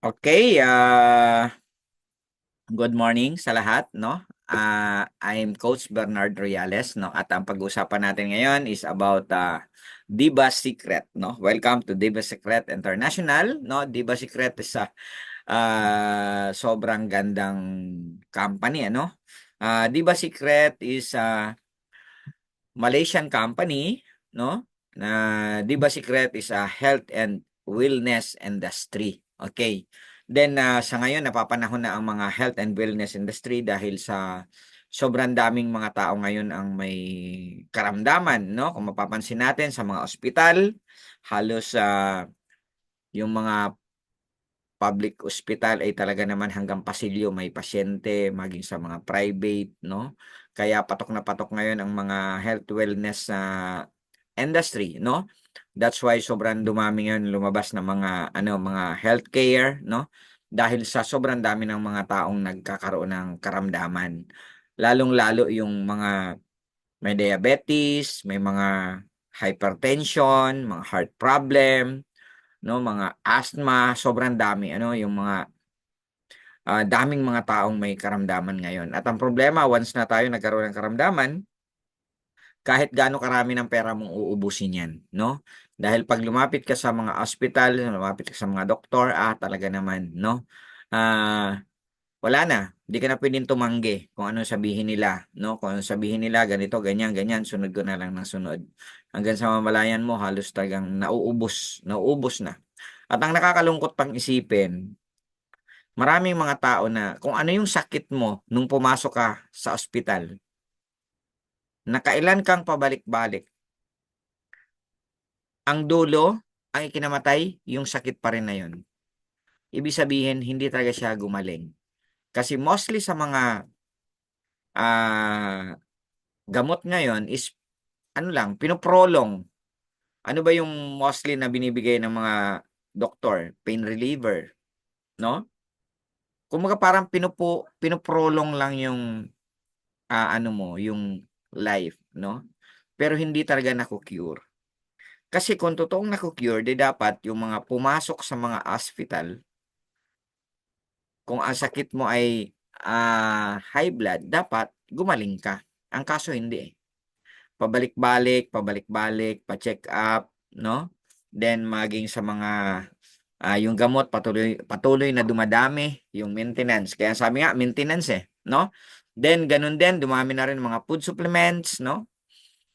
Okay, good morning sa lahat, no? I'm Coach Bernard Reales, no? At ang pag-uusapan natin ngayon is about Diba Secret, no? Welcome to Diba Secret International, no? Diba Secret is sobrang gandang company, ano? Diba Secret is Malaysian company, no? Na Diba Secret is a health and wellness industry. Okay. Then sa ngayon napapanahon na ang mga health and wellness industry dahil sa sobrang daming mga tao ngayon ang may karamdaman, no? Kung mapapansin natin sa mga ospital, halos yung mga public hospital ay talaga naman hanggang pasilyo may pasyente, maging sa mga private, no? Kaya patok na patok ngayon ang mga health wellness industry, no? That's why sobrang dumami ngayon lumabas na mga healthcare, no? Dahil sa sobrang dami ng mga taong nagkakaroon ng karamdaman. Lalong-lalo yung mga may diabetes, may mga hypertension, mga heart problem, no, mga asthma, sobrang dami ano yung mga daming mga taong may karamdaman ngayon. At ang problema, once na tayo nagkaroon ng karamdaman, kahit gaano karami ng pera mong uubusin yan, no? Dahil pag lumapit ka sa mga hospital, lumapit ka sa mga doktor, talaga naman, no? Ah, wala na. Hindi ka na pwedeng tumanggi kung ano sabihin nila, no? Kung ano sabihin nila, ganito, ganyan, ganyan, sunod ko na lang ng sunod. Hanggang sa mamalayan mo, halos talagang nauubos na. At ang nakakalungkot pang isipin, maraming mga tao na kung ano yung sakit mo nung pumasok ka sa ospital, nakailan kang pabalik-balik, ang dulo, ang ikinamatay, yung sakit pa rin na yun. Ibig sabihin, hindi talaga siya gumaling. Kasi mostly sa mga ah, gamot ngayon is, ano lang, pinoprolong. Ano ba yung mostly na binibigay ng mga doktor? Pain reliever, no? Kumbaga parang pinoprolong lang yung ano mo, yung life, no? Pero hindi talaga naku-cure. Kasi kung totoong naku-cure, di dapat yung mga pumasok sa mga hospital, kung ang sakit mo ay high blood, dapat gumaling ka. Ang kaso hindi eh. Pabalik-balik, pabalik-balik, pa-check up, no? Then maging sa mga yung gamot patuloy patuloy na dumadami, yung maintenance. Kaya sabi nga maintenance eh, no? Then ganun din dumami na rin mga food supplements, no?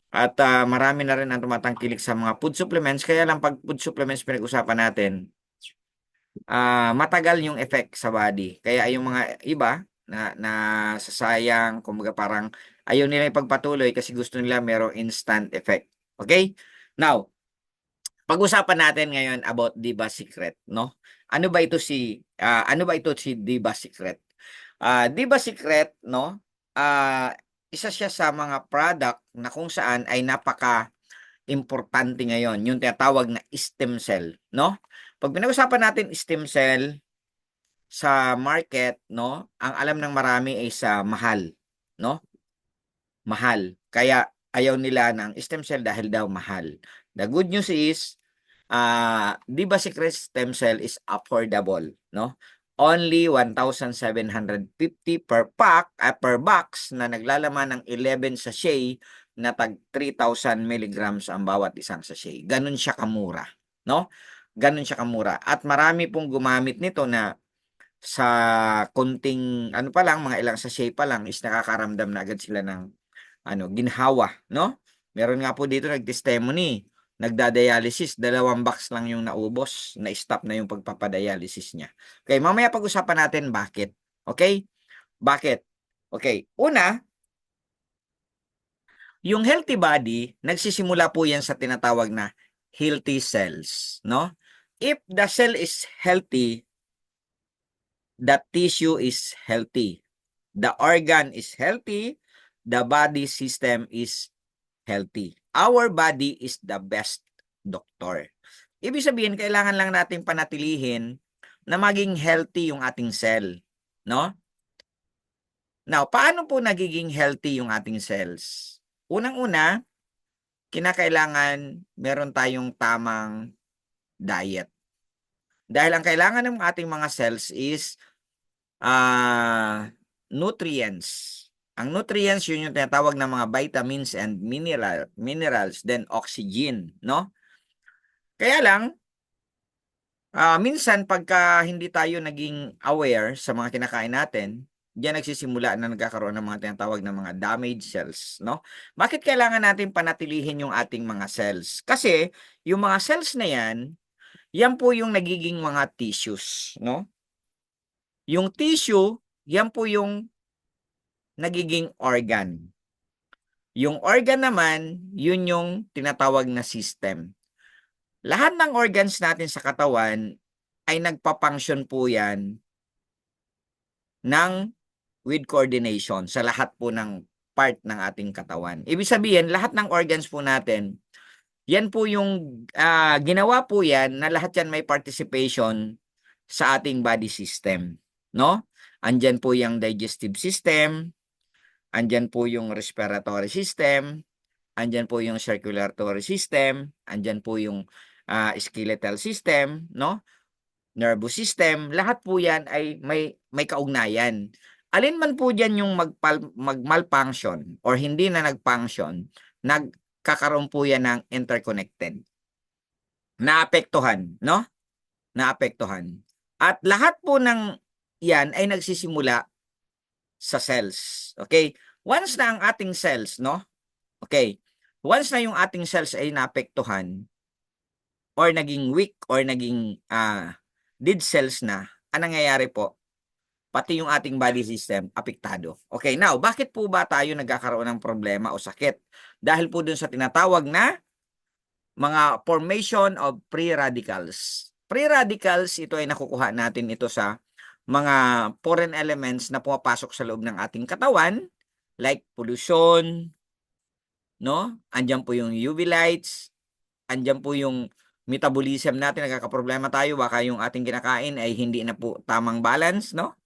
At marami na rin ang tumatangkilik sa mga food supplements. Kaya lang pag food supplements pinag-usapan natin, matagal yung effect sa body. Kaya yung mga iba na sasayang, kumbaga parang ayaw nila ipagpatuloy kasi gusto nila merong instant effect. Okay? Now, pag-usapan natin ngayon about Diba Secret, no? Ano ba ito si Diba Secret? Diba Secret, no? Isa siya sa mga product na kung saan ay napaka importante ngayon, yung tinatawag na stem cell, no? Pag pinag-usapan natin stem cell sa market, no? Ang alam ng marami ay sa mahal, no? Mahal. Kaya ayaw nila ng stem cell dahil daw mahal. The good news is, Diba Secret stem cell is affordable, no? Only 1,750 per pack, per box na naglalaman ng 11 sachet na tag 3,000 milligrams ang bawat isang sachet. Ganun siya kamura, no? Ganun siya kamura. At marami pong gumamit nito na sa konting ano pa lang, mga ilang sachet pa lang is nakakaramdam na agad sila ng ginhawa, no? Meron nga po dito nag-testimony, nagda-dialysis, 2 box lang yung naubos, na-stop na yung pagpapadialysis niya. Okay, mamaya pag-usapan natin bakit. Okay? Bakit? Okay, una, yung healthy body, nagsisimula po yan sa tinatawag na healthy cells, no? If the cell is healthy, the tissue is healthy. The organ is healthy, the body system is healthy. Our body is the best doctor. Ibig sabihin, kailangan lang natin panatilihin na maging healthy yung ating cell, no? Now, paano po nagiging healthy yung ating cells? Unang-una, kinakailangan meron tayong tamang diet. Dahil ang kailangan ng ating mga cells is nutrients. Ang nutrients, yun yung tinatawag na mga vitamins and minerals, then oxygen, no? Kaya lang, minsan pagka hindi tayo naging aware sa mga kinakain natin, diyan nagsisimula na nagkakaroon ng mga tinatawag na mga damaged cells, no? Bakit kailangan natin panatilihin yung ating mga cells? Kasi yung mga cells na yan po yung nagiging mga tissues, no? Yung tissue, yan po yung nagiging organ. Yung organ naman, yun yung tinatawag na system. Lahat ng organs natin sa katawan ay nagpa-function po yan ng with coordination sa lahat po ng part ng ating katawan. Ibig sabihin, lahat ng organs po natin, yan po yung ginawa po yan na lahat yan may participation sa ating body system, no? Andyan po yung digestive system, andyan po yung respiratory system, andyan po yung circulatory system, andyan po yung skeletal system, no? Nervous system, lahat po yan ay may kaugnayan. Alin man po diyan yung mag-malfunction or hindi na nag-function, nagkakaroon po yan ng interconnected. Naapektuhan, no? Naapektuhan. At lahat po ng yan ay nagsisimula sa cells. Okay? Once na ang ating cells, no? Okay. Once na yung ating cells ay naapektuhan or naging weak or naging dead cells na, anong nangyayari po? Pati yung ating body system apektado. Okay, now, bakit po ba tayo nagkakaroon ng problema o sakit? Dahil po dun sa tinatawag na mga formation of free radicals. Free radicals, ito ay nakukuha natin ito sa mga foreign elements na pumapasok sa loob ng ating katawan, like pollution, no? Andiyan po yung UV lights, andiyan po yung metabolism natin, nagkakaproblema tayo, baka yung ating kinakain ay hindi na po tamang balance, no?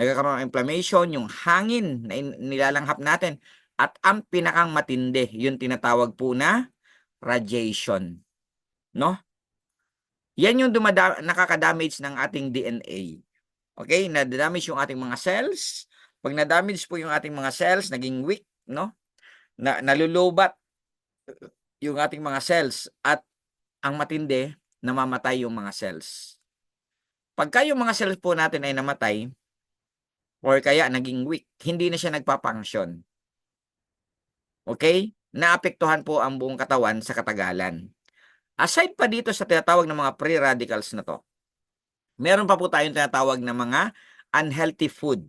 Nagkakaroon ng inflammation, yung hangin na nilalanghap natin. At ang pinakang matindi, yung tinatawag po na radiation, no? Yan yung nakaka-damage ng ating DNA. Okay? Na-damage yung ating mga cells. Pag na-damage po yung ating mga cells, naging weak, no? Nalulubat yung ating mga cells at ang matindi, namamatay yung mga cells. Pagka yung mga cells po natin ay namatay, or kaya naging weak, hindi na siya nagpa-function. Okay? Naapektuhan po ang buong katawan sa katagalan. Aside pa dito sa tinatawag ng mga free radicals na to, meron pa po tayong tinatawag na mga unhealthy food,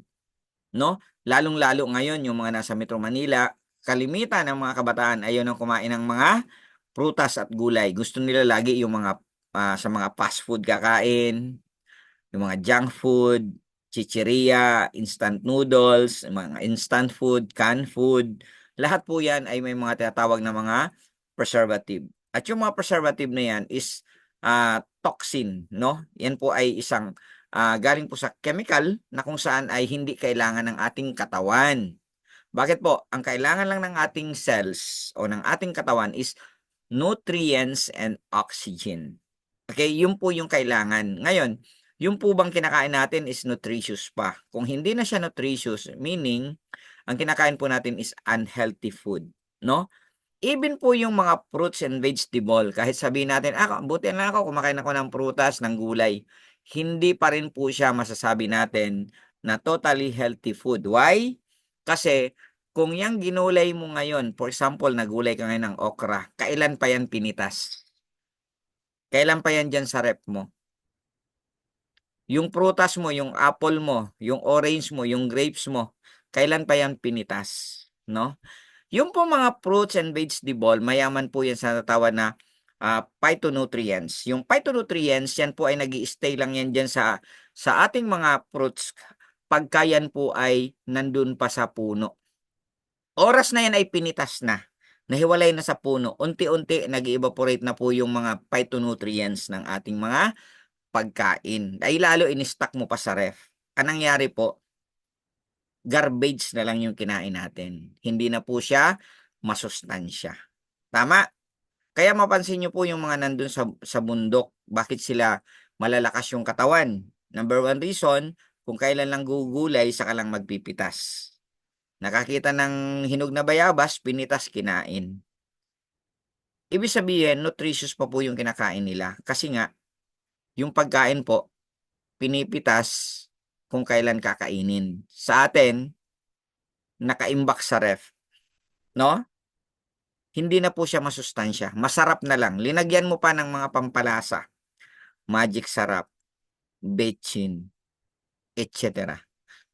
no? Lalong-lalo ngayon yung mga nasa Metro Manila, kalimitan ng mga kabataan ayaw nang kumain ng mga prutas at gulay. Gusto nila lagi yung mga sa mga fast food kakain, yung mga junk food, chichiria, instant noodles, mga instant food, canned food. Lahat po yan ay may mga tinatawag na mga preservative. At yung mga preservative na yan is toxin, no? Yan po ay isang galing po sa chemical na kung saan ay hindi kailangan ng ating katawan. Bakit po? Ang kailangan lang ng ating cells o ng ating katawan is nutrients and oxygen. Okay, yun po yung kailangan. Ngayon, yung po bang kinakain natin is nutritious pa. Kung hindi na siya nutritious, meaning, ang kinakain po natin is unhealthy food, no? Even po yung mga fruits and vegetable, kahit sabihin natin, buti na ako, kumakain ako ng prutas, ng gulay, hindi pa rin po siya masasabi natin na totally healthy food. Why? Kasi, kung yung ginulay mo ngayon, for example, nagulay ka ngayon ng okra, kailan pa yan pinitas? Kailan pa yan dyan sa rep mo? Yung prutas mo, yung apple mo, yung orange mo, yung grapes mo, kailan pa yan pinitas? No? Yung po mga fruits and vegetable, mayaman po yan sa natawag na phytonutrients. Yung phytonutrients, yan po ay nag-i-stay lang yan dyan sa ating mga fruits pagka yan po ay nandun pa sa puno. Oras na yan ay pinitas na. Nahiwalay na sa puno. Unti-unti nag-evaporate na po yung mga phytonutrients ng ating mga pagkain. Ay lalo in-stock mo pa sa ref. Anong nangyari po? Garbage na lang yung kinain natin. Hindi na po siya masustansya. Tama? Kaya mapansin nyo po yung mga nandun sa bundok, bakit sila malalakas yung katawan. Number 1 reason, kung kailan lang gugulay, saka lang magpipitas. Nakakita ng hinog na bayabas, pinitas, kinain. Ibig sabihin, nutritious pa po yung kinakain nila. Kasi nga, yung pagkain po, pinipitas kung kailan kakainin. Sa atin, nakaimbak sa ref. No? Hindi na po siya masustansya. Masarap na lang. Linagyan mo pa ng mga pampalasa. Magic sarap, betchin, etc.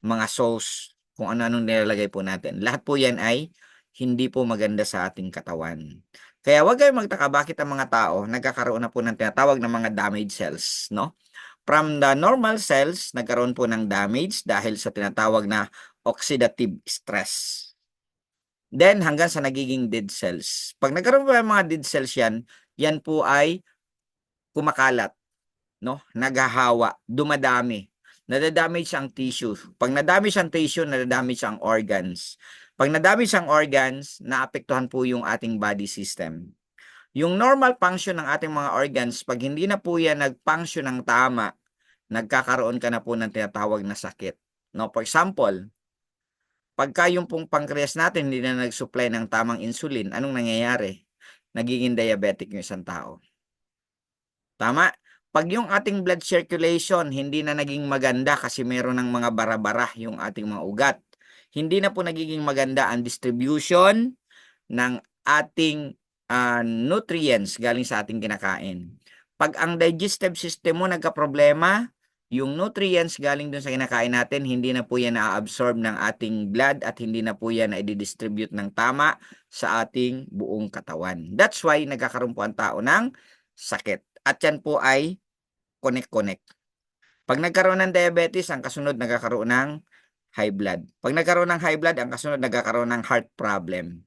Mga sauce, kung ano-anong nilalagay po natin. Lahat po yan ay hindi po maganda sa ating katawan. Kaya huwag kayong magtaka bakit ang mga tao nagkakaroon na po ng tinatawag na mga damaged cells, no? From the normal cells, nagkaroon po ng damage dahil sa tinatawag na oxidative stress. Then, hanggang sa nagiging dead cells. Pag nagkaroon po ng mga dead cells yan, yan po ay kumakalat, no? Naghahawa, dumadami. Nadadamage ang tissue. Pag nadamage ang tissue, nadadamage ang organs. Pag nadamage ang organs, naapektuhan po yung ating body system. Yung normal function ng ating mga organs, pag hindi na po yan nag-function ng tama, nagkakaroon ka na po ng tinatawag na sakit. No, for example, pagka yung pong pancreas natin hindi na nag-supply ng tamang insulin, anong nangyayari? Nagiging diabetic yung isang tao. Tama? Pag yung ating blood circulation hindi na naging maganda kasi meron ng mga bara-bara yung ating mga ugat, hindi na po nagiging maganda ang distribution ng ating nutrients galing sa ating kinakain. Pag ang digestive system mo nagka-problema, yung nutrients galing dun sa kinakain natin, hindi na po yan na-absorb ng ating blood at hindi na po yan na-distribute ng tama sa ating buong katawan. That's why nagkakaroon po ang tao ng sakit. At yan po ay connect-connect. Pag nagkaroon ng diabetes, ang kasunod nagkakaroon ng high blood. Pag nagkaroon ng high blood, ang kasunod nagkakaroon ng heart problem.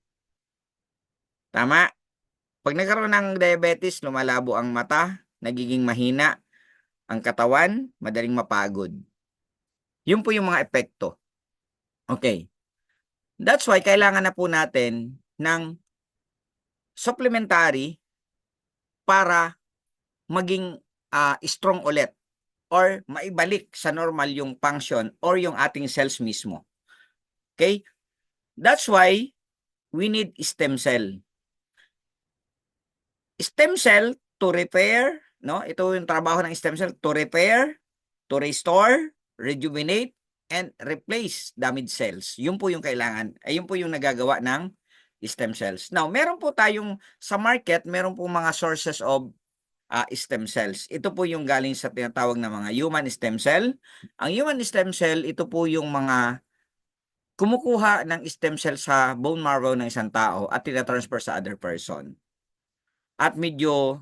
Tama? Pag nagkaroon ng diabetes, lumalabo ang mata, nagiging mahina ang katawan, madaling mapagod. Yun po yung mga epekto. Okay. That's why kailangan na po natin ng supplementary para maging strong ulit or maibalik sa normal yung function or yung ating cells mismo. Okay? That's why we need stem cell. Stem cell to repair, no? Ito yung trabaho ng stem cell, to repair, to restore, rejuvenate, and replace damaged cells. Yun po yung kailangan. Ay yun po yung nagagawa ng stem cells. Now, meron po tayong sa market, meron po mga sources of stem cells. Ito po yung galing sa tinatawag na mga human stem cell. Ang human stem cell, ito po yung mga kumukuha ng stem cell sa bone marrow ng isang tao at tinatransfer sa other person. At medyo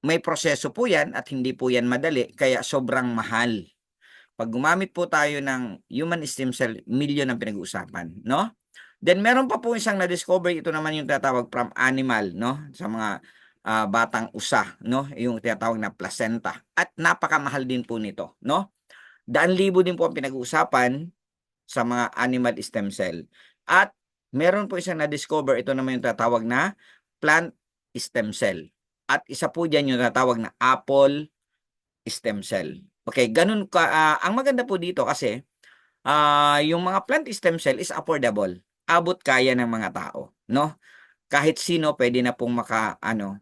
may proseso po yan at hindi po yan madali, kaya sobrang mahal. Pag gumamit po tayo ng human stem cell, milyon ang pinag-uusapan, no? Then meron pa po isang na-discover, ito naman yung tinatawag from animal, no? Sa mga batang usa, no? Yung tinatawag na placenta. At napakamahal din po nito, no? Daan-libo din po ang pinag-uusapan sa mga animal stem cell. At meron po isang na-discover, ito naman yung tinatawag na plant stem cell. At isa po dyan yung tinatawag na apple stem cell. Okay, ganun ka. Ang maganda po dito kasi, yung mga plant stem cell is affordable. Abot kaya ng mga tao, no? Kahit sino pwede na pong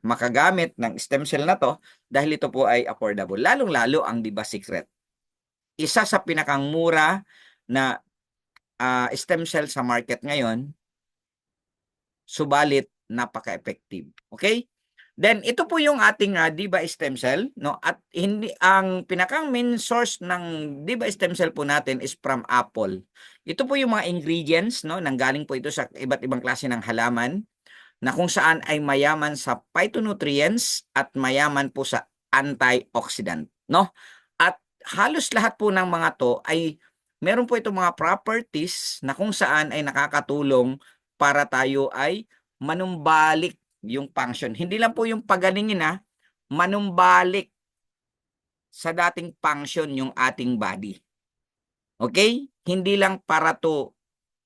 makagamit ng stem cell na to dahil ito po ay affordable. Lalong-lalo ang Diba Secret. Isa sa pinakang mura na stem cell sa market ngayon, subalit napaka-effective. Okay? Then ito po yung ating Diba stem cell, no? At hindi ang pinakang main source ng Diba stem cell po natin is from apple. Ito po yung mga ingredients, no? Nanggaling po ito sa iba't ibang klase ng halaman na kung saan ay mayaman sa phytonutrients at mayaman po sa antioxidant, no? At halos lahat po ng mga to ay meron po itong mga properties na kung saan ay nakakatulong para tayo ay manumbalik yung function. Hindi lang po yung pagalingin manumbalik sa dating function yung ating body. Okay? Hindi lang para to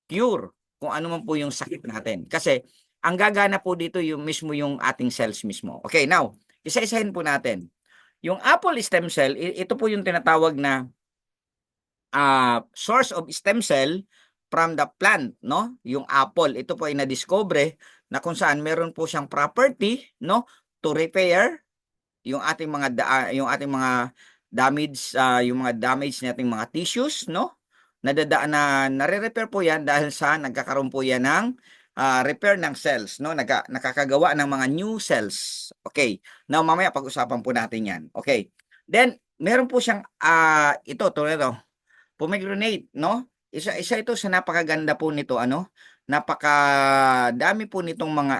cure kung ano man po yung sakit natin. Kasi ang gagana po dito yung mismo yung ating cells mismo. Okay, now, isa-isahin po natin. Yung apple stem cell, ito po yung tinatawag na source of stem cell from the plant, no? Yung apple, ito po ay nadiskubre na kung saan meron po siyang property, no, to repair yung ating mga yung ating mga damage, yung mga damage nating mga tissues, no? Nare-repair po 'yan dahil sa nagkakaroon po 'yan ng repair ng cells, no? Nakakagawa ng mga new cells. Okay. Now mamaya pag-usapan po natin 'yan. Okay. Then meron po siyang ito tulad ito, pomegranate, no? Isa ito sa napakaganda po nito, ano? Napakadami po nitong mga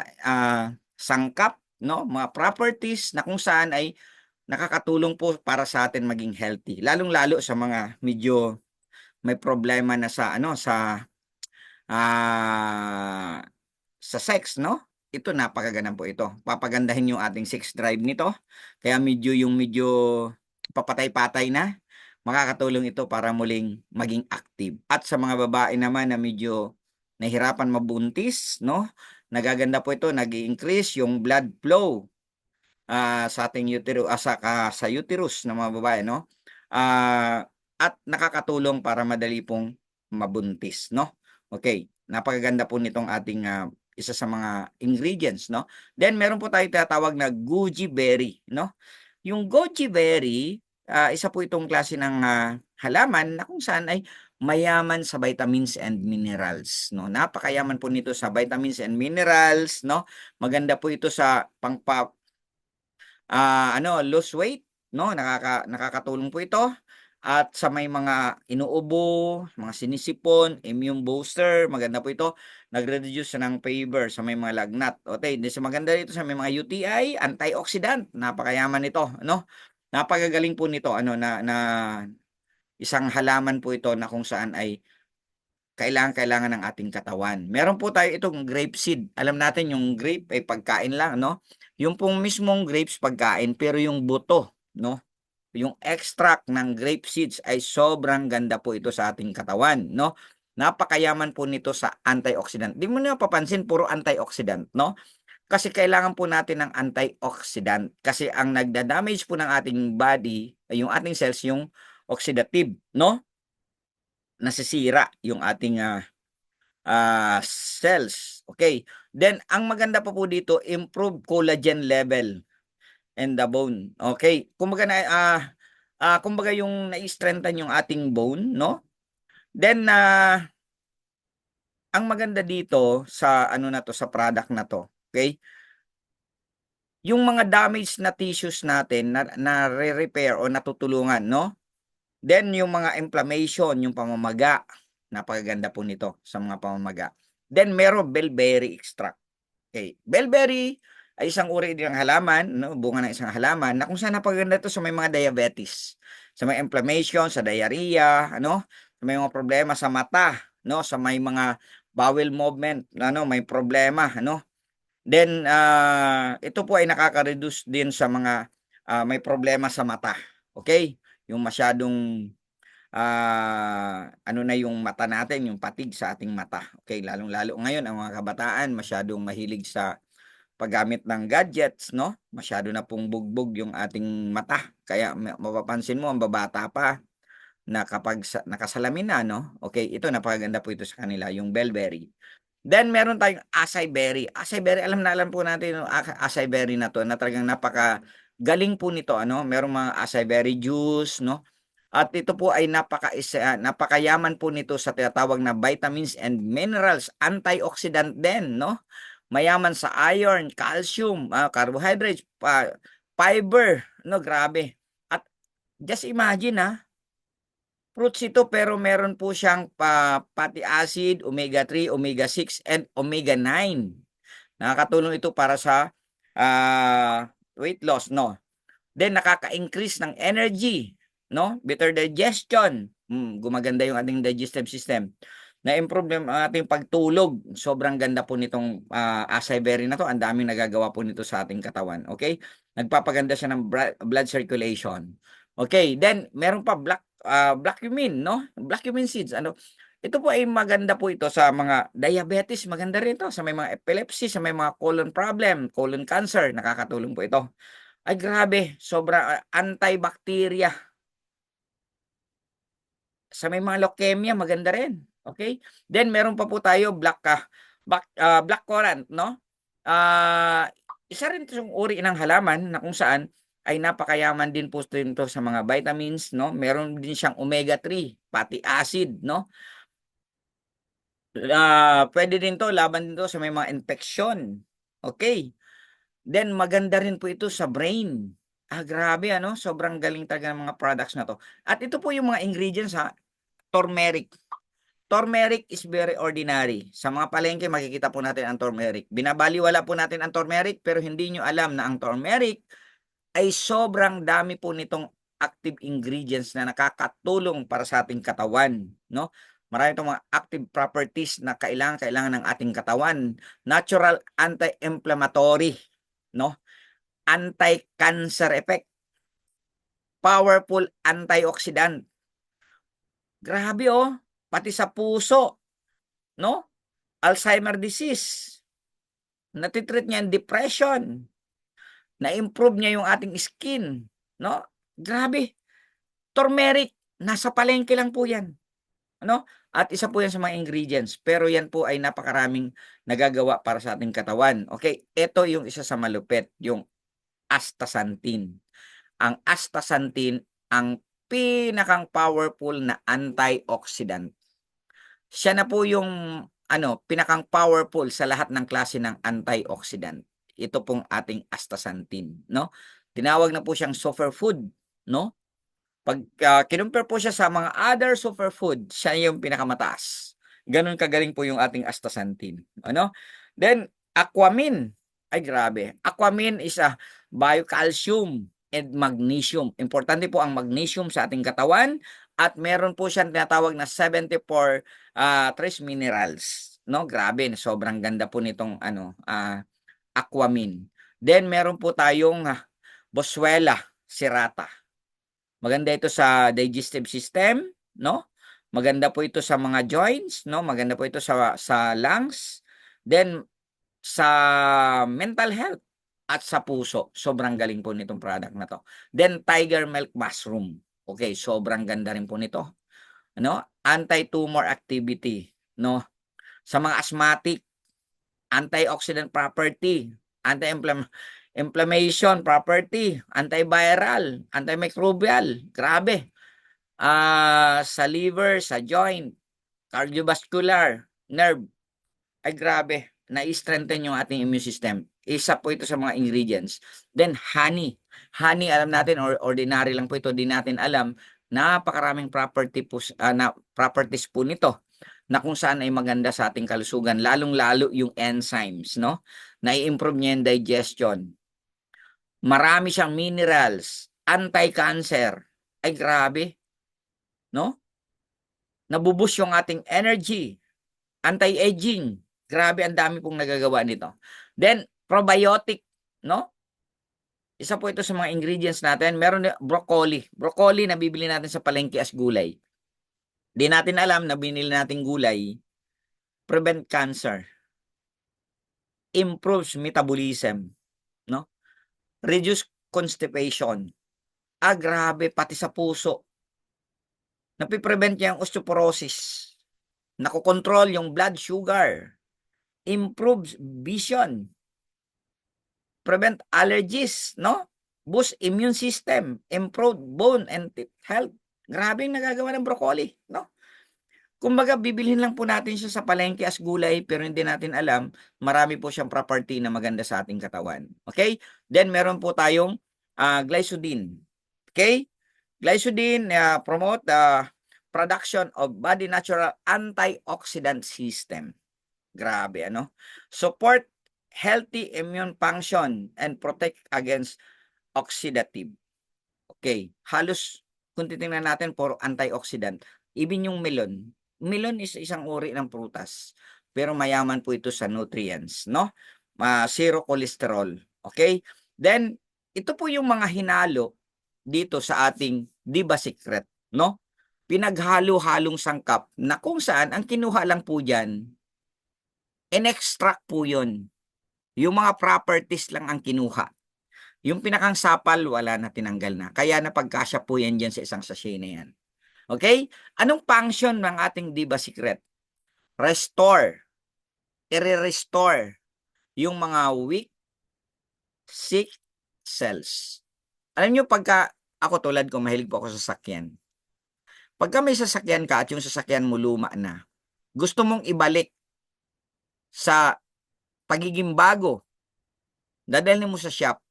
sangkap, no? Mga properties na kung saan ay nakakatulong po para sa atin maging healthy. Lalong-lalo sa mga medyo may problema na sa ano ah, sa sex, no? Ito napakaganda po ito. Papagandahin yung ating sex drive nito. Kaya medyo papatay-patay na. Makakatulong ito para muling maging active. At sa mga babae naman na medyo nahihirapan mabuntis, no? Nagaganda po ito, nag-i-increase yung blood flow sa ating sa uterus ng mga babae, no? At nakakatulong para madali pong mabuntis, no? Okay, napakaganda po nitong ating isa sa mga ingredients, no? Then meron po tayong tinatawag na goji berry, no? Yung goji berry, isa po itong klase ng halaman na kung saan ay mayaman sa vitamins and minerals, no? Napakayaman po nito sa vitamins and minerals, no? Maganda po ito sa lose weight, no? Nakakatulong po ito. At sa may mga inuubo, mga sinisipon, immune booster, maganda po ito. Nagre-reduce ng fever sa may mga lagnat. Okay, sa maganda dito sa may mga UTI, antioxidant, napakayaman nito, no? Napakagaling po nito, na isang halaman po ito na kung saan ay kailangan ng ating katawan. Meron po tayo itong grape seed. Alam natin yung grape ay pagkain lang, no? Yung pong mismong grapes pagkain, pero yung buto, no? Yung extract ng grape seeds ay sobrang ganda po ito sa ating katawan, no? Napakayaman po nito sa antioxidant. Di mo na papansin, puro antioxidant, no? Kasi kailangan po natin ng antioxidant. Kasi ang nagda-damage po ng ating body, ay yung ating cells, yung oxidative, no? Nasisira yung ating cells. Okay. Then, ang maganda pa po dito, improve collagen level in the bone. Okay. Kumbaga yung na-strengthen yung ating bone, no? Then, ang maganda dito sa sa product na to, okay? Yung mga damaged na tissues natin na re-repair o natutulungan, no? Then, yung mga inflammation, yung pamamaga, napakaganda po nito sa mga pamamaga. Then, meron bellberry extract. Okay. Bellberry ay isang uri din ng halaman, no? Bunga ng isang halaman na kung saan napakaganda ito sa may mga diabetes, sa may inflammation, sa diarrhea, sa may mga problema sa mata, no? Sa may mga bowel movement, may problema, Then, ito po ay nakaka-reduce din sa mga may problema sa mata. Okay? Yung masyadong na yung mata natin, yung patig sa ating mata. Okay, lalong-lalo ngayon ang mga kabataan masyadong mahilig sa paggamit ng gadgets, no? Masyado na pong bugbog yung ating mata. Kaya mapapansin mo ang babata pa na kapag nakasalamin na, no? Okay, ito napakaganda po ito sa kanila, yung bellberry. Then meron tayong acai berry. Acai berry, alam po natin yung acai berry na to na talagang galing po nito, Merong mga acai berry juice, no? At ito po ay napakayaman po nito sa tinatawag na vitamins and minerals, antioxidant din, no? Mayaman sa iron, calcium, carbohydrates, fiber, no? Grabe. At just imagine, fruits ito pero meron po siyang fatty acid, omega-3, omega-6, and omega-9. Nakakatulong ito para sa weight loss, no? Then nakaka-increase ng energy, no? Better digestion. Gumaganda yung ating digestive system. Na-improve yung ating pagtulog. Sobrang ganda po nitong acai berry na to. Ang daming nagagawa po nito sa ating katawan. Okay? Nagpapaganda siya ng blood circulation. Okay, then meron pa black cumin, no? Black cumin seeds, ito po ay maganda po ito sa mga diabetes, maganda rin ito sa may mga epilepsy, sa may mga colon problem, colon cancer, nakakatulong po ito. Ay grabe, sobra antibacteria. Sa may mga leukemia maganda rin, okay? Then meron pa po tayo black currant, no? Isa rin 'tong uri ng halaman na kung saan ay napakayaman din po nito sa mga vitamins, no? Meron din siyang omega-3 fatty acid, no? Puwede din 'to, laban din 'to sa may mga infeksyon, okay? Then maganda rin po ito sa brain. Grabe ano, sobrang galing talaga ng mga products na 'to. At ito po yung mga ingredients, turmeric. Turmeric is very ordinary. Sa mga palengke makikita po natin ang turmeric. Binabalewala po natin ang turmeric pero hindi niyo alam na ang turmeric ay sobrang dami po nitong active ingredients na nakakatulong para sa ating katawan, no? Marami itong mga active properties na kailangan ng ating katawan. Natural anti-inflammatory, no? Anti-cancer effect, powerful antioxidant. Grabe pati sa puso, no? Alzheimer disease, nati-treat niya ang depression, na-improve niya yung ating skin, no? Grabe, turmeric, nasa palengke lang po yan, ano? At isa po yan sa mga ingredients, pero yan po ay napakaraming nagagawa para sa ating katawan, okay? Ito yung isa sa malupit, yung astaxanthin. Ang astaxanthin, ang pinakang powerful na antioxidant. Siya na po yung pinakang powerful sa lahat ng klase ng antioxidant. Ito pong ating astaxanthin, no? Tinawag na po siyang superfood, no? Pag kinumpare po siya sa mga other superfood, siya yung pinakamataas. Gano'n kagaling po yung ating astaxanthin, ano? Then Aquamin, ay grabe. Aquamin is a biocalcium and magnesium. Importante po ang magnesium sa ating katawan at meron po siyang tinatawag na 74 trace minerals, no? Grabe, sobrang ganda po nitong Aquamin. Then meron po tayong Boswellia serrata. Maganda ito sa digestive system, no? Maganda po ito sa mga joints, no? Maganda po ito sa lungs. Then sa mental health at sa puso. Sobrang galing po nitong product na 'to. Then tiger milk mushroom. Okay, sobrang ganda rin po nito. Ano? Anti-tumor activity, no? Sa mga asthmatic, antioxidant property, inflammation property, antiviral, antimicrobial. Grabe. Sa liver, sa joint, cardiovascular, nerve. Ay grabe, na-strengthen yung ating immune system. Isa po ito sa mga ingredients. Then honey. Honey, alam natin, ordinary lang po ito, di natin alam. Napakaraming properties po nito na kung saan ay maganda sa ating kalusugan, lalong-lalo yung enzymes, no? Na-i-improve niya yung digestion. Marami siyang minerals, anti-cancer. Ay grabe, no? Nabuboost yung ating energy, anti-aging. Grabe, ang dami pong nagagawa nito. Then, probiotic, no? Isa po ito sa mga ingredients natin. Meron broccoli. Broccoli na bibili natin sa palengke as gulay. Di natin alam na binili natin gulay, prevent cancer, improves metabolism, no? Reduce constipation. Grabe, pati sa puso. Napiprevent niya ang osteoporosis. Nakokontrol yung blood sugar. Improves vision. Prevent allergies, no? Boost immune system, improve bone and teeth health. Grabe yung nagagawa ng broccoli, no? Kumbaga bibilhin lang po natin siya sa palengke as gulay pero hindi natin alam, marami po siyang property na maganda sa ating katawan. Okay? Then meron po tayong glycodine. Okay? Glycodine promote the production of body natural antioxidant system. Grabe, ano? Support healthy immune function and protect against oxidative. Okay, halos kung titingnan natin puro antioxidant. Even yung melon. Melon is isang uri ng prutas, pero mayaman po ito sa nutrients, no? Zero cholesterol. Okay? Then, ito po yung mga hinalo dito sa ating Diba Secret, no? Pinaghalo-halong sangkap na kung saan ang kinuha lang po diyan, in-extract po yun. Yung mga properties lang ang kinuha. Yung pinakang sapal, wala na, tinanggal na. Kaya napagkasya po yan dyan sa isang sachet na yan. Okay? Anong function ng ating Diba Secret? Restore. I-restore yung mga weak, sick cells. Alam nyo, pagka ako tulad ko, mahilig po ako sa sasakyan. Pagka may sasakyan ka at yung sasakyan mo luma na, gusto mong ibalik sa pagiging bago, dadalhin mo sa shop,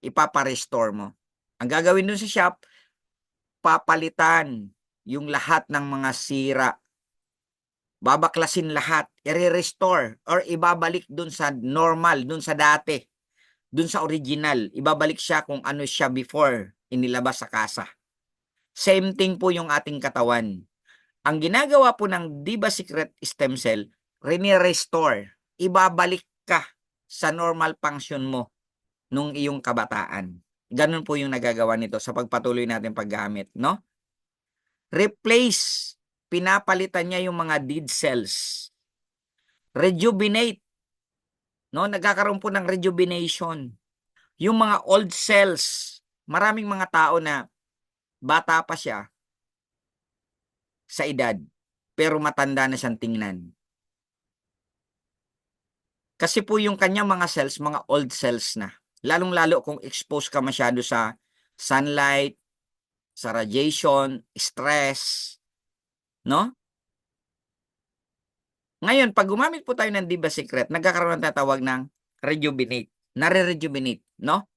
ipapa-restore mo. Ang gagawin dun sa shop, papalitan yung lahat ng mga sira. Babaklasin lahat, i-restore or ibabalik dun sa normal, dun sa dati, dun sa original. Ibabalik siya kung ano siya before inilabas sa kasa. Same thing po yung ating katawan. Ang ginagawa po ng Diba Secret Stem Cell, rini-restore. Ibabalik ka sa normal function mo nung iyong kabataan. Ganun po yung nagagawa nito sa pagpatuloy natin paggamit, no? Replace, pinapalitan niya yung mga dead cells. Rejuvenate, no? Nagkakaroon po ng rejuvenation. Yung mga old cells, maraming mga tao na bata pa siya sa edad, pero matanda na siyang tingnan. Kasi po yung kanyang mga cells, mga old cells na. Lalong-lalo kung exposed ka masyado sa sunlight, sa radiation, stress, no? Ngayon, pag gumamit po tayo ng Diba Secret, nagkakaroon ng tatawag ng rejuvenate. Nare-rejuvenate, no?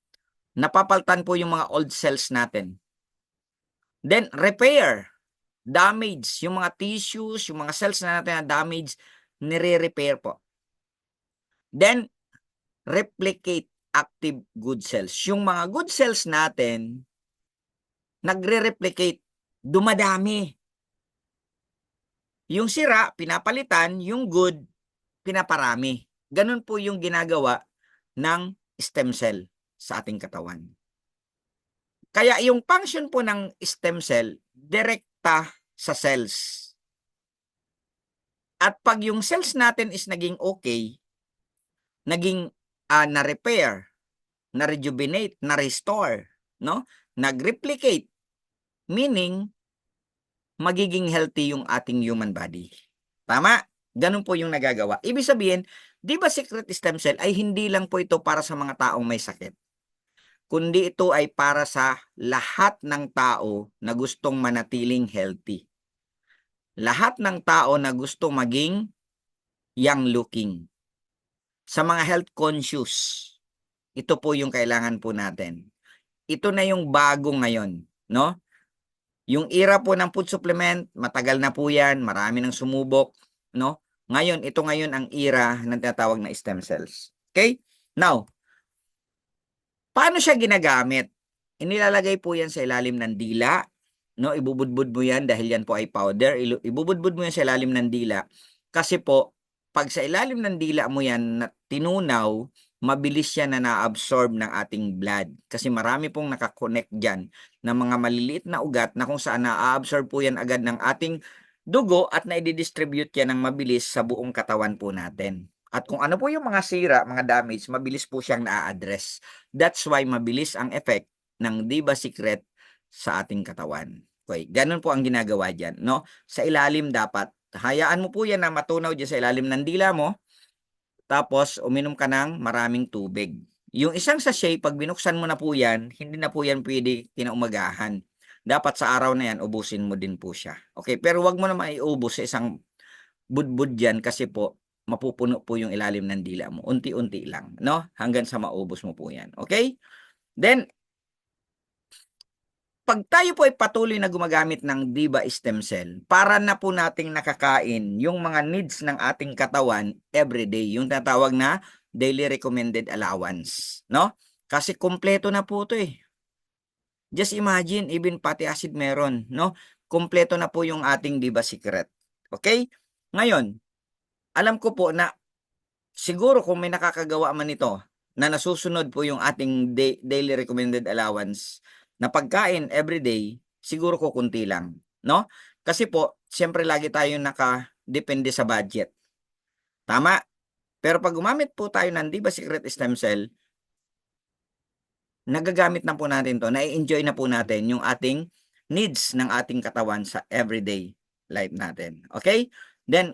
Napapaltan po yung mga old cells natin. Then, repair. Damage. Yung mga tissues, yung mga cells na natin na damage, nire-repair po. Then, replicate active good cells. Yung mga good cells natin, nagre-replicate, dumadami. Yung sira, pinapalitan, yung good, pinaparami. Ganun po yung ginagawa ng stem cell sa ating katawan. Kaya yung function po ng stem cell, direkta sa cells. At pag yung cells natin is naging okay, naging na-repair, na-rejuvenate, na-restore, no? Nag-replicate, meaning magiging healthy yung ating human body. Tama? Ganun po yung nagagawa. Ibig sabihin, Diba Secret Stem Cell ay hindi lang po ito para sa mga taong may sakit, kundi ito ay para sa lahat ng tao na gustong manatiling healthy. Lahat ng tao na gusto maging young looking. Sa mga health conscious, ito po yung kailangan po natin. Ito na yung bago ngayon, no? Yung era po ng food supplement, matagal na po yan, marami nang sumubok, no? Ngayon, ito ngayon ang era ng tinatawag na stem cells. Okay? Now, paano siya ginagamit? Inilalagay po yan sa ilalim ng dila, no? Ibubudbud mo yan dahil yan po ay powder. Ibubudbud mo yan sa ilalim ng dila kasi po, pag sa ilalim ng dila mo yan tinunaw, mabilis siya na na-absorb ng ating blood. Kasi marami pong nakakonect dyan ng mga maliliit na ugat na kung saan na-absorb po yan agad ng ating dugo at na-distribute yan ng mabilis sa buong katawan po natin. At kung ano po yung mga sira, mga damage, mabilis po siyang na-address. That's why mabilis ang effect ng Diba Secret sa ating katawan. Okay, ganun po ang ginagawa dyan, no? Sa ilalim dapat, hayaan mo po yan na matunaw dyan sa ilalim ng dila mo, tapos uminom ka ng maraming tubig. Yung isang sachet, pag binuksan mo na po yan, hindi na po yan pwede kinaumagahan. Dapat sa araw na yan, ubusin mo din po siya. Okay, pero wag mo na maiubos sa isang budbud dyan kasi po, mapupuno po yung ilalim ng dila mo. Unti-unti lang, no? Hanggang sa maubos mo po yan. Okay? Then, pag tayo po ay patuloy na gumagamit ng Diba Stem Cell, para na po nating nakakain yung mga needs ng ating katawan everyday, yung tatawag na daily recommended allowance, no? Kasi kompleto na po ito eh. Just imagine, even fatty acid meron, no? Kompleto na po yung ating Diba Secret. Okay? Ngayon, alam ko po na siguro kung may nakakagawa man ito na nasusunod po yung ating daily recommended allowance na pagkain everyday, siguro kukunti lang, no? Kasi po, siyempre lagi tayong nakadepende sa budget. Tama? Pero pag gumamit po tayo ng Diba Secret Stem Cell, nagagamit na po natin 'to, na-e-enjoy na po natin yung ating needs ng ating katawan sa everyday life natin, okay? Then,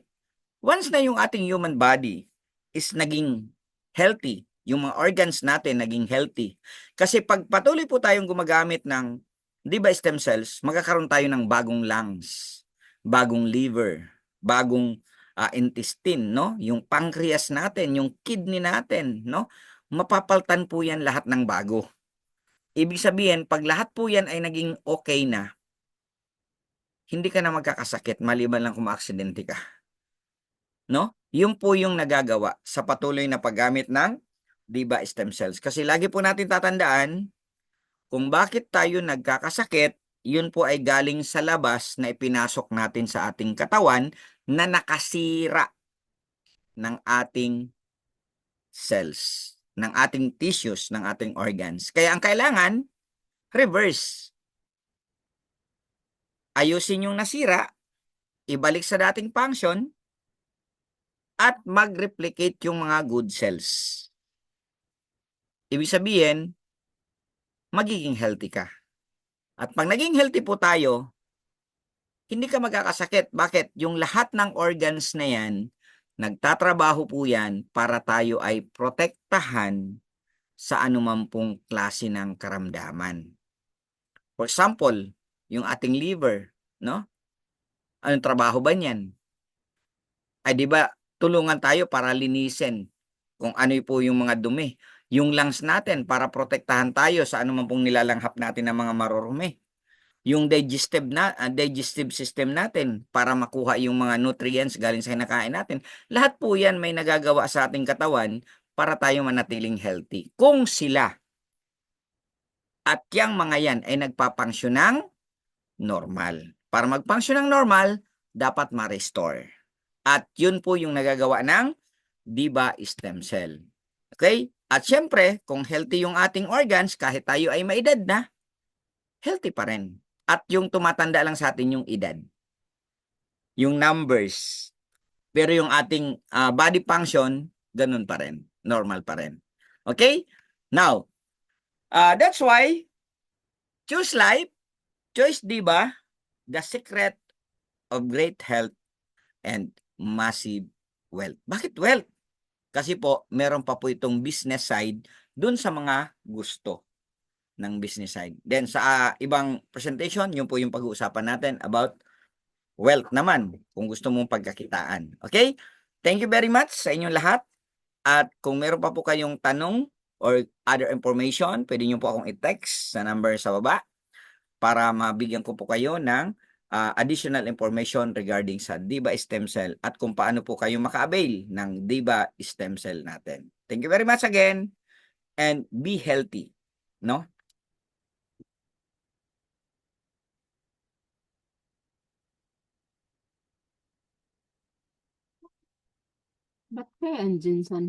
once na yung ating human body is naging healthy, yung mga organs natin naging healthy, kasi 'pag patuloy po tayong gumagamit ng, 'di ba, stem cells, magkakaroon tayo ng bagong lungs, bagong liver, bagong, intestine, 'no, yung pancreas natin, yung kidney natin, 'no, mapapalitan po 'yan lahat ng bago. Ibig sabihin 'pag lahat po 'yan ay naging okey na, hindi ka na magkakasakit maliban lang kung maaksidente ka, 'no? Yun po yung nagagawa sa patuloy na paggamit ng Diba stem cells. Kasi lagi po natin tatandaan kung bakit tayo nagkakasakit, yun po ay galing sa labas na ipinasok natin sa ating katawan na nakasira ng ating cells, ng ating tissues, ng ating organs. Kaya ang kailangan, reverse. Ayusin yung nasira, ibalik sa dating function, at mag-replicate yung mga good cells. Ibig sabihin, magiging healthy ka. At pag naging healthy po tayo, hindi ka magkakasakit. Bakit? Yung lahat ng organs na yan, nagtatrabaho po yan para tayo ay protektahan sa anuman pong klase ng karamdaman. For example, yung ating liver, no? Anong trabaho ba niyan? Ay, di ba, tulungan tayo para linisin kung ano po yung mga dumi. Yung lungs natin para protektahan tayo sa anuman pong nilalanghap natin ng mga marurumi. Yung digestive system natin para makuha yung mga nutrients galing sa kinakain natin. Lahat po yan may nagagawa sa ating katawan para tayo manatiling healthy. Kung sila at yang mga yan ay nagpapangsyon ng normal. Para magpangsyon ng normal, dapat ma-restore. At yun po yung nagagawa ng Diba stem cell. Okay? At syempre, kung healthy yung ating organs, kahit tayo ay maedad na, healthy pa rin. At yung tumatanda lang sa atin yung edad, yung numbers. Pero yung ating body function, ganun pa rin. Normal pa rin. Okay? Now, that's why, choose life, choice Diba, the secret of great health and massive wealth. Bakit wealth? Kasi po, meron pa po itong business side dun sa mga gusto ng business side. Then sa ibang presentation, yun po yung pag-uusapan natin about wealth naman, kung gusto mong pagkakitaan. Okay? Thank you very much sa inyong lahat. At kung meron pa po kayong tanong or other information, pwede nyo po akong i-text sa number sa baba para mabigyan ko po kayo ng additional information regarding sa Diba Stem Cell at kung paano po kayo maka-avail ng Diba Stem Cell natin. Thank you very much again and be healthy, no? Ba't kaya andyan sa